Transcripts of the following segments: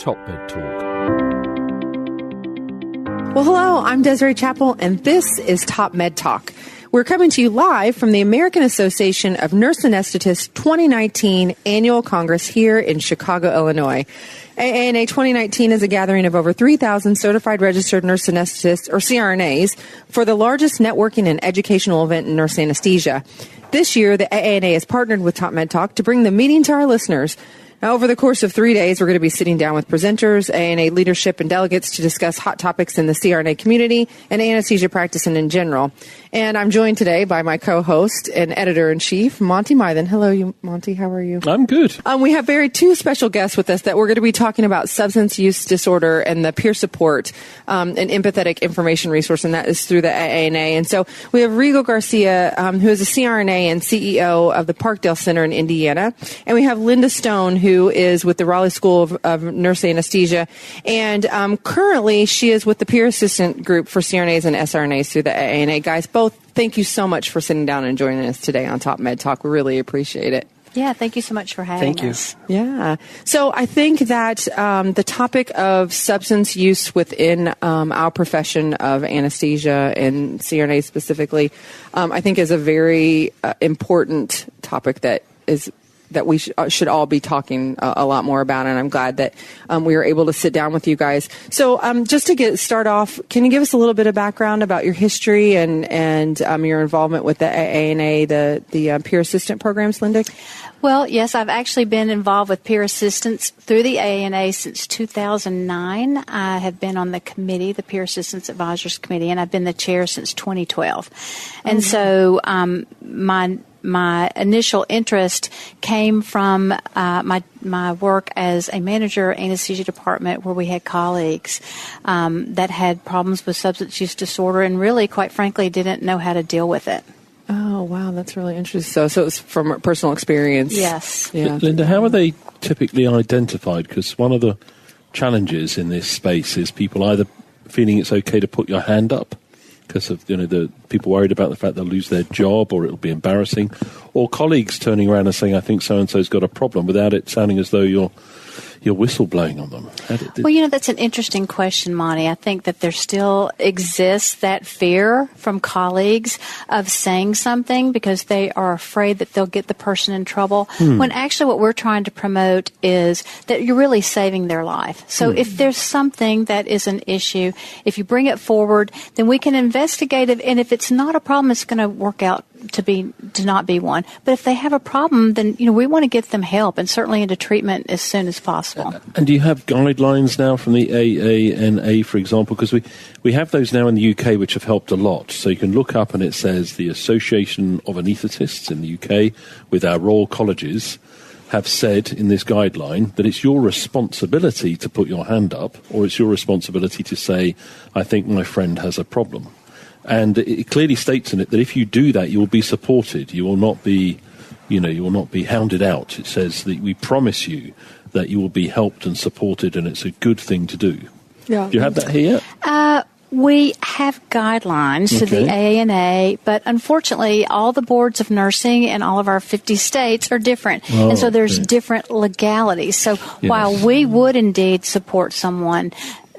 Top Med Talk. Well, hello, I'm Desiree Chappell, and this is Top Med Talk. We're coming to you live from the American Association of Nurse Anesthetists 2019 Annual Congress here in Chicago, Illinois. AANA 2019 is a gathering of over 3,000 certified registered nurse anesthetists, or CRNAs, for the largest networking and educational event in nurse anesthesia. This year, the AANA has partnered with Top Med Talk to bring the meeting to our listeners. Now, over the course of 3 days, we're going to be sitting down with presenters, AANA leadership, and delegates to discuss hot topics in the CRNA community and anesthesia practice in general. And I'm joined today by my co-host and editor-in-chief, Monty Mythen. Hello, Monty. How are you? I'm good. We have two special guests with us that we're going to be talking about substance use disorder and the peer support and empathetic information resource, and that is through the AANA. And so we have Rodrigo Garcia, who is a CRNA and CEO of the Parkdale Center in Indiana. And we have Linda Stone, who is with the Raleigh School of Nurse Anesthesia. And currently, she is with the peer assistant group for CRNAs and SRNAs through the AANA. Guys, both, thank you so much for sitting down and joining us today on Top Med Talk. We really appreciate it. Yeah, thank you so much for having us. Yeah. So I think that the topic of substance use within our profession of anesthesia and CRNA specifically, I think is a very important topic that we should all be talking a lot more about, and I'm glad that we were able to sit down with you guys. So just to start off, can you give us a little bit of background about your history and your involvement with the AANA, the peer assistant programs, Linda? Well, yes, I've actually been involved with peer assistance through the AANA since 2009. I have been on the committee, the Peer Assistance Advisors Committee, and I've been the chair since 2012. And so my initial interest came from my work as a manager anesthesia department, where we had colleagues that had problems with substance use disorder and really, quite frankly, didn't know how to deal with it. Oh, wow, that's really interesting. So it was from personal experience. Yes. Yeah. Linda, how are they typically identified? Because one of the challenges in this space is people either feeling it's okay to put your hand up because of the people worried about the fact they'll lose their job or it'll be embarrassing, or colleagues turning around and saying, I think so-and-so's got a problem, without it sounding as though you're whistleblowing on them. Well, that's an interesting question, Monty. I think that there still exists that fear from colleagues of saying something because they are afraid that they'll get the person in trouble, when actually what we're trying to promote is that you're really saving their life. So if there's something that is an issue, if you bring it forward, then we can investigate it, and if it's not a problem, it's going to work out to not be one. But if they have a problem, then we want to get them help, and certainly into treatment as soon as possible. And do you have guidelines now from the AANA, for example? Because we have those now in the UK, which have helped a lot. So you can look up and it says the Association of Anaesthetists in the UK with our Royal Colleges have said in this guideline that it's your responsibility to put your hand up, or it's your responsibility to say, I think my friend has a problem. And it clearly states in it that if you do that, you will be supported. You will not be, you will not be hounded out. It says that we promise you that you will be helped and supported, and it's a good thing to do. Yeah. Do you have that here? We have guidelines to the AANA, but unfortunately, all the boards of nursing in all of our 50 states are different. And so there's different legalities. So while we would indeed support someone,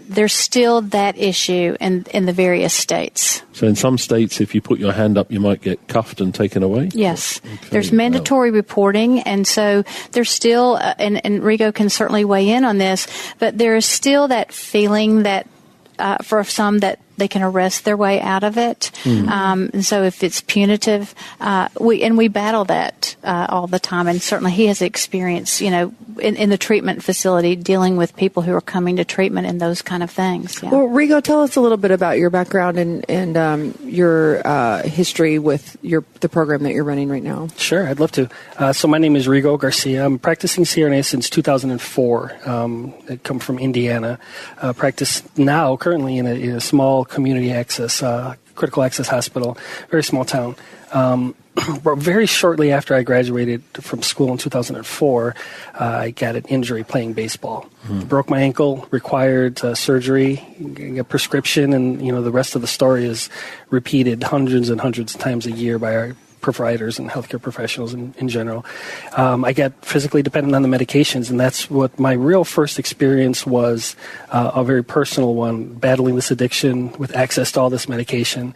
there's still that issue in the various states. So in some states, if you put your hand up, you might get cuffed and taken away? Yes. Okay. There's mandatory reporting, and so there's still, and Rigo can certainly weigh in on this, but there is still that feeling that for some that they can arrest their way out of it. And so if it's punitive, we battle that all the time. And certainly he has experience, in the treatment facility dealing with people who are coming to treatment and those kind of things. Yeah. Well, Rigo, tell us a little bit about your background and your history with the program that you're running right now. Sure, I'd love to. So my name is Rodrigo Garcia. I'm practicing CRNA since 2004. I come from Indiana. Practice now currently in a small community access, critical access hospital, very small town. But very shortly after I graduated from school in 2004, I got an injury playing baseball. Broke my ankle, required surgery, a prescription, and the rest of the story is repeated hundreds and hundreds of times a year by our providers and healthcare professionals in general. I got physically dependent on the medications, and that's what my real first experience was, a very personal one, battling this addiction with access to all this medication,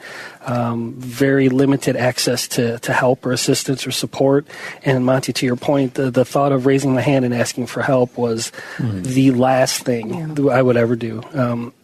very limited access to help or assistance or support. And Monty, to your point, the thought of raising my hand and asking for help was the last thing I would ever do.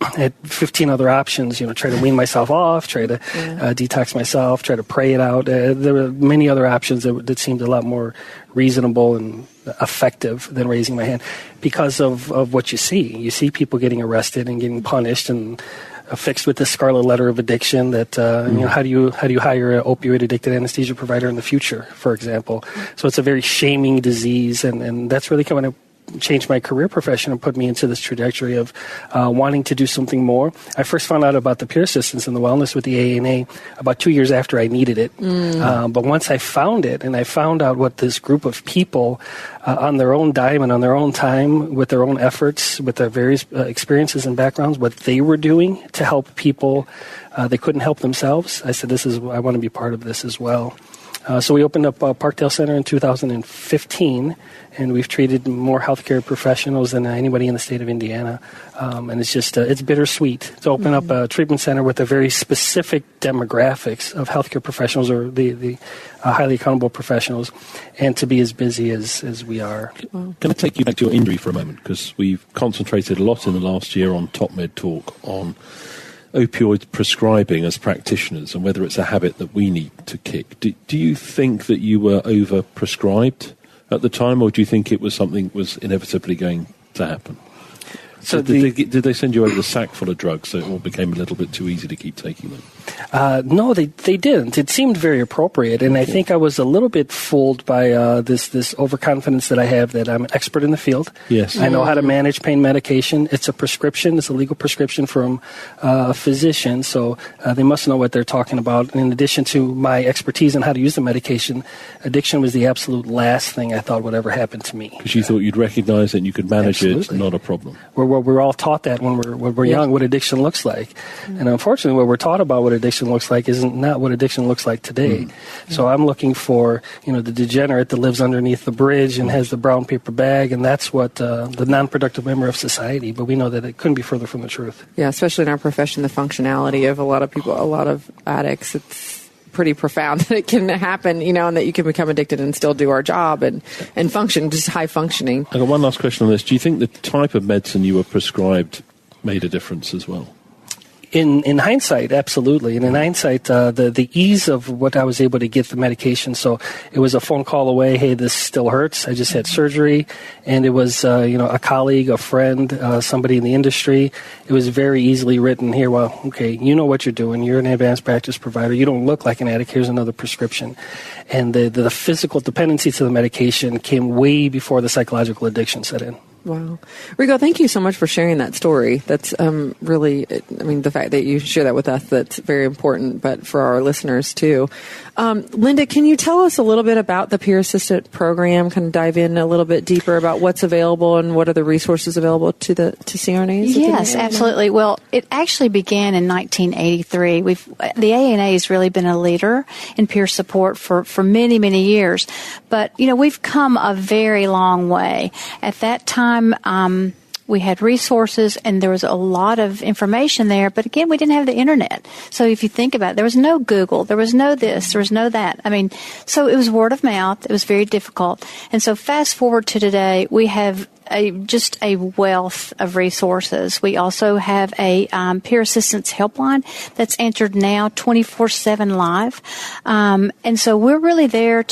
I had 15 other options, try to wean myself off, try to detox myself, try to pray it out. There were many other options that seemed a lot more reasonable and effective than raising my hand because of what you see. You see people getting arrested and getting punished and affixed with the scarlet letter of addiction that, how do you hire an opioid-addicted anesthesia provider in the future, for example? So it's a very shaming disease, and that's really when I changed my career profession and put me into this trajectory of wanting to do something more. I first found out about the peer assistance and the wellness with the AANA about 2 years after I needed it. But once I found it and I found out what this group of people on their own dime and on their own time, with their own efforts, with their various experiences and backgrounds, what they were doing to help people they couldn't help themselves, I said, I want to be part of this as well. So we opened up Parkdale Center in 2015, and we've treated more healthcare professionals than anybody in the state of Indiana. And it's just, it's bittersweet to open up a treatment center with a very specific demographics of healthcare professionals or the highly accountable professionals, and to be as busy as we are. Can I take you back to your injury for a moment? Because we've concentrated a lot in the last year on Top Med Talk on opioid prescribing as practitioners and whether it's a habit that we need to kick. Do you think that you were over-prescribed at the time, or do you think it was something that was inevitably going to happen? So did they send you over the sack full of drugs so it all became a little bit too easy to keep taking them? No, they didn't. It seemed very appropriate, and I think I was a little bit fooled by this overconfidence that I have that I'm an expert in the field. Yes. I know how to manage pain medication. It's a prescription. It's a legal prescription from a physician, so they must know what they're talking about. In addition to my expertise in how to use the medication, addiction was the absolute last thing I thought would ever happen to me. Because you thought you'd recognize it and you could manage Absolutely. it, not a problem. We're all taught that when we're young, what addiction looks like. And unfortunately, what we're taught about what addiction looks like isn't not what addiction looks like today. So I'm looking for, the degenerate that lives underneath the bridge and has the brown paper bag, and that's what the non-productive member of society. But we know that it couldn't be further from the truth. Yeah, especially in our profession, the functionality of a lot of people, a lot of addicts, it's pretty profound that it can happen, and that you can become addicted and still do our job and function, just high functioning. I've got one last question on this. Do you think the type of medicine you were prescribed made a difference as well? In hindsight, absolutely. And in hindsight, the ease of what I was able to get the medication, so it was a phone call away, hey, this still hurts. I just had surgery. And it was, a colleague, a friend, somebody in the industry. It was very easily written here, well, okay, you know what you're doing. You're an advanced practice provider. You don't look like an addict. Here's another prescription. And the physical dependency to the medication came way before the psychological addiction set in. Wow. Rigo, thank you so much for sharing that story. That's really, the fact that you share that with us, that's very important, but for our listeners too. Linda, can you tell us a little bit about the peer assistant program, kind of dive in a little bit deeper about what's available and what are the resources available to CRNAs? Yes, absolutely. Well, it actually began in 1983. The AANA has really been a leader in peer support for many, many years. But, we've come a very long way. At that time, we had resources and there was a lot of information there, but again, we didn't have the internet. So if you think about it, there was no Google, there was no this, there was no that. So it was word of mouth. It was very difficult. And so fast forward to today, we have just a wealth of resources. We also have a peer assistance helpline that's answered now 24/7 live. And so we're really there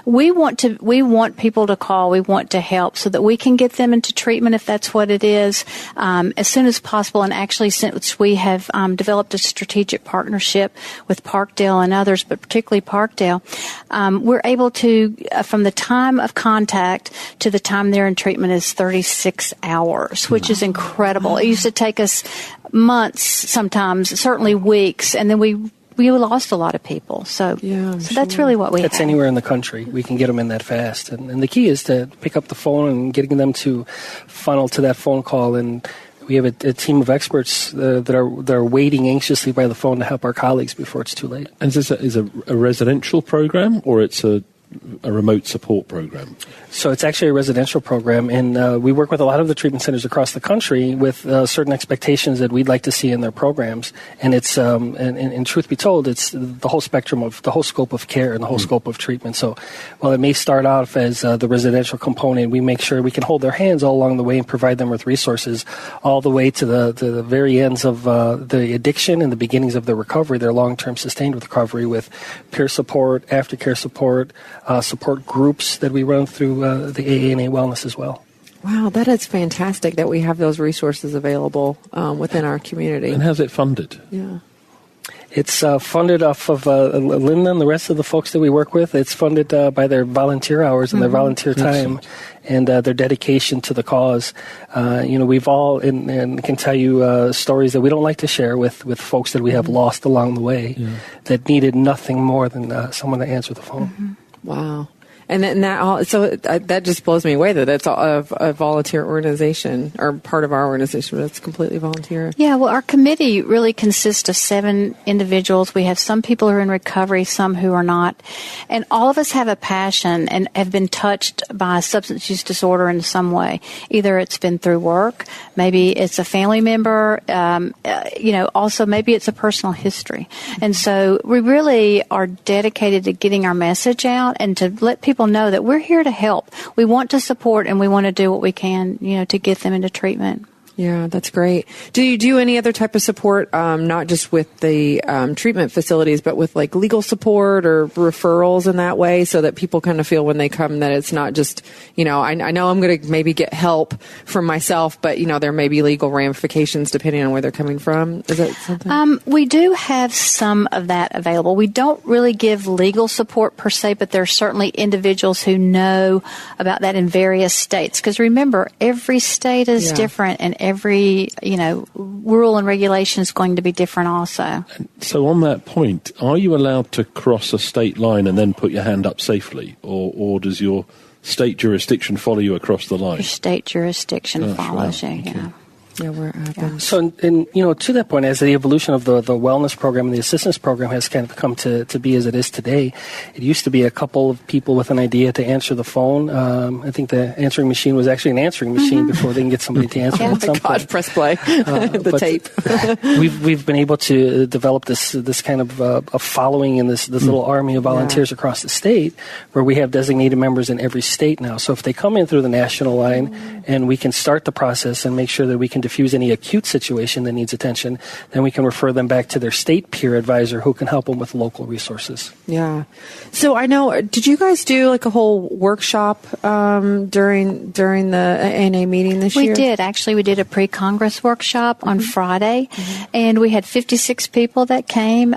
we want people to call, we want to help so that we can get them into treatment if that's what it is, as soon as possible. And actually, since we have developed a strategic partnership with Parkdale and others, but particularly Parkdale, we're able to, from the time of contact to the time they're in treatment, is 36 hours, which is incredible. It used to take us months, sometimes, certainly weeks, and then we lost a lot of people. So that's really what we have. It's anywhere in the country. We can get them in that fast. And the key is to pick up the phone and getting them to funnel to that phone call. And We have a team of experts that are waiting anxiously by the phone to help our colleagues before it's too late. And is this a residential program, or it's a remote support program? So it's actually a residential program, and we work with a lot of the treatment centers across the country with certain expectations that we'd like to see in their programs. And it's, and truth be told, it's the whole spectrum of the whole scope of care and the whole scope of treatment. So while it may start off as the residential component, we make sure we can hold their hands all along the way and provide them with resources all the way to the very ends of the addiction and the beginnings of their recovery, their long-term sustained recovery, with peer support, aftercare support, support groups that we run through the AANA Wellness as well. Wow, that is fantastic that we have those resources available within our community. And how's it funded? Yeah. It's funded off of Linda and the rest of the folks that we work with. It's funded by their volunteer hours and their volunteer time and their dedication to the cause. We've all, and can tell you stories that we don't like to share with folks that we have lost along the way that needed nothing more than someone to answer the phone. Wow. And that just blows me away that it's a volunteer organization, or part of our organization, but it's completely volunteer. Yeah, well, our committee really consists of 7 individuals. We have some people who are in recovery, some who are not. And all of us have a passion and have been touched by substance use disorder in some way. Either it's been through work, maybe it's a family member, also maybe it's a personal history. And so we really are dedicated to getting our message out and to let people know that we're here to help. We want to support, and we want to do what we can, to get them into treatment. Yeah, that's great. Do you do any other type of support, not just with the treatment facilities, but with like legal support or referrals in that way, so that people kind of feel when they come that it's not just, I know I'm going to maybe get help from myself, but, there may be legal ramifications depending on where they're coming from? Is that something? We do have some of that available. We don't really give legal support per se, but there are certainly individuals who know about that in various states. Because remember, every state is different, and every, rule and regulation is going to be different also. So on that point, are you allowed to cross a state line and then put your hand up safely? Or does your state jurisdiction follow you across the line? Your state jurisdiction follows you, Yeah, where it happens. So, to that point, as the evolution of the wellness program and the assistance program has kind of come to be as it is today, it used to be a couple of people with an idea to answer the phone. I think the answering machine was actually an answering machine before they can get somebody to answer. Oh my God, press play, the tape. we've been able to develop this kind of a following and this little army of volunteers across the state, where we have designated members in every state now. So if they come in through the national line and we can start the process and make sure that we can diffuse any acute situation that needs attention, then we can refer them back to their state peer advisor who can help them with local resources. Yeah. So I know, did you guys do like a whole workshop during the AANA meeting this year? We did. Actually, we did a pre-Congress workshop on Friday, and we had 56 people that came.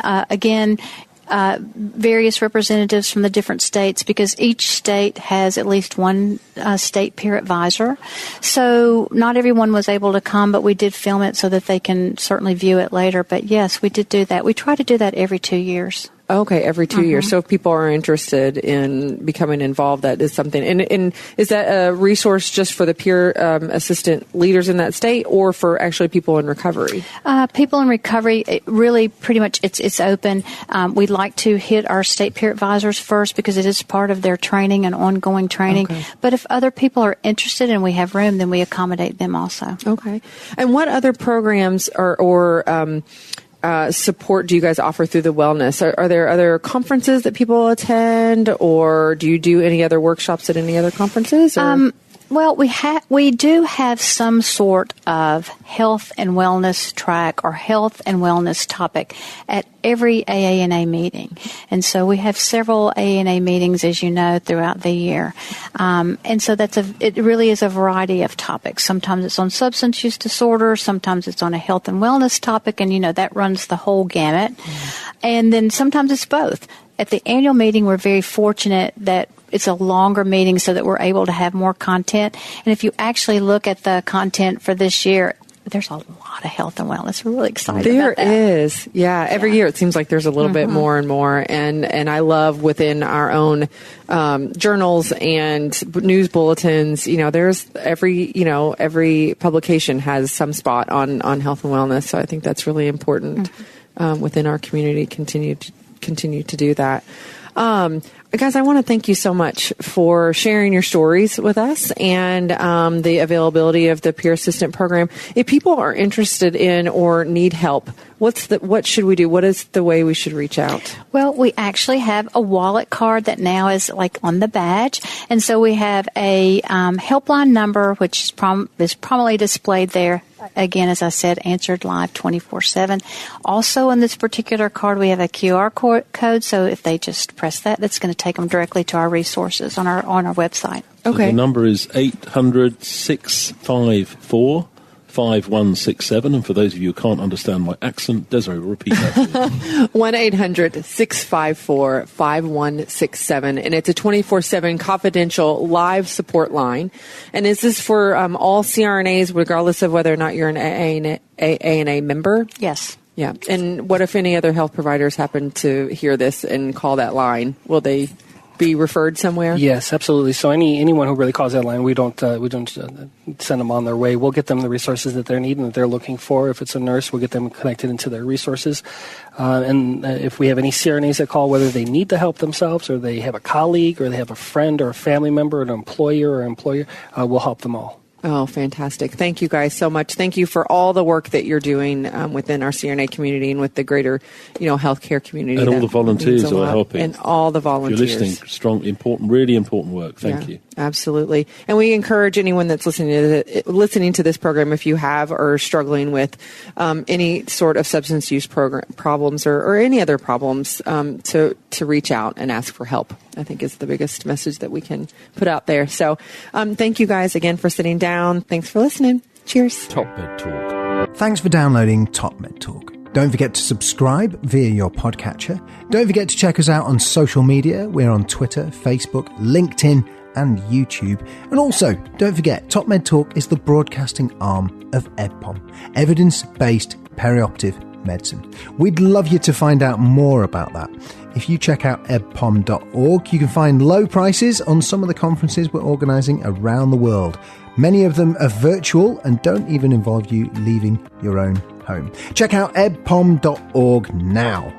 Various representatives from the different states, because each state has at least one state peer advisor. So not everyone was able to come, but we did film it so that they can certainly view it later. But yes, we did do that. We try to do that every 2 years. Okay, every 2 years. So if people are interested in becoming involved, that is something. And is that a resource just for the peer assistant leaders in that state, or for actually people in recovery? People in recovery, really pretty much it's open. We'd like to hit our state peer advisors first, because it is part of their training and ongoing training. Okay. But if other people are interested and we have room, then we accommodate them also. Okay. And what other programs or support do you guys offer through the wellness? Are there other conferences that people attend, or do you do any other workshops at any other conferences? Well, we do have some sort of health and wellness track or health and wellness topic at every AANA meeting. And so we have several AANA meetings, as you know, throughout the year. And so it really is a variety of topics. Sometimes it's on substance use disorder. Sometimes it's on a health and wellness topic. And, that runs the whole gamut. And then sometimes it's both. At the annual meeting, we're very fortunate that it's a longer meeting so that we're able to have more content. And if you actually look at the content for this year, there's a lot of health and wellness. We're really excited There about that. is. Yeah. Every year it seems like there's a little bit more and more. And I love within our own journals and news bulletins, there's every publication has some spot on health and wellness. So I think that's really important within our community. Continue to do that. Guys, I want to thank you so much for sharing your stories with us and the availability of the peer assistant program. If people are interested in or need help, what should we do? What is the way we should reach out? Well, we actually have a wallet card that now is like on the badge. And so we have a helpline number, which is prominently displayed there. Again, as I said, answered live 24/7. Also, on this particular card, we have a QR code. So if they just press that, that's going to take them directly to our resources on our website. Okay. The number is 800-654-5167. And for those of you who can't understand my accent, Desiree will repeat that for you. 1-800-654-5167. And it's a 24/7 confidential live support line. And is this for all CRNAs, regardless of whether or not you're an AANA member? Yes. Yeah. And what if any other health providers happen to hear this and call that line? Will they be referred somewhere? Yes, absolutely. So anyone who really calls that line, we don't send them on their way. We'll get them the resources that they're needing, that they're looking for. If it's a nurse, we'll get them connected into their resources. And if we have any CRNAs that call, whether they need the help themselves or they have a colleague or they have a friend or a family member, an employer, we'll help them all. Oh, fantastic. Thank you guys so much. Thank you for all the work that you're doing within our CRNA community and with the greater, healthcare community. And all the volunteers who are helping. And all the volunteers. If you're listening, strong, important, really important work. Thank you. Absolutely. And we encourage anyone that's listening to this program, if you have or are struggling with any sort of substance use problems or any other problems, to reach out and ask for help, I think is the biggest message that we can put out there. So thank you guys again for sitting down. Thanks for listening. Cheers. Top Med Talk. Thanks for downloading Top Med Talk. Don't forget to subscribe via your podcatcher. Don't forget to check us out on social media. We're on Twitter, Facebook, LinkedIn, and YouTube. And also, don't forget, Top Med Talk is the broadcasting arm of EBPOM, Evidence-Based Perioperative Medicine. We'd love you to find out more about that. If you check out ebpom.org, you can find low prices on some of the conferences we're organising around the world. Many of them are virtual and don't even involve you leaving your own home. Check out ebpom.org now.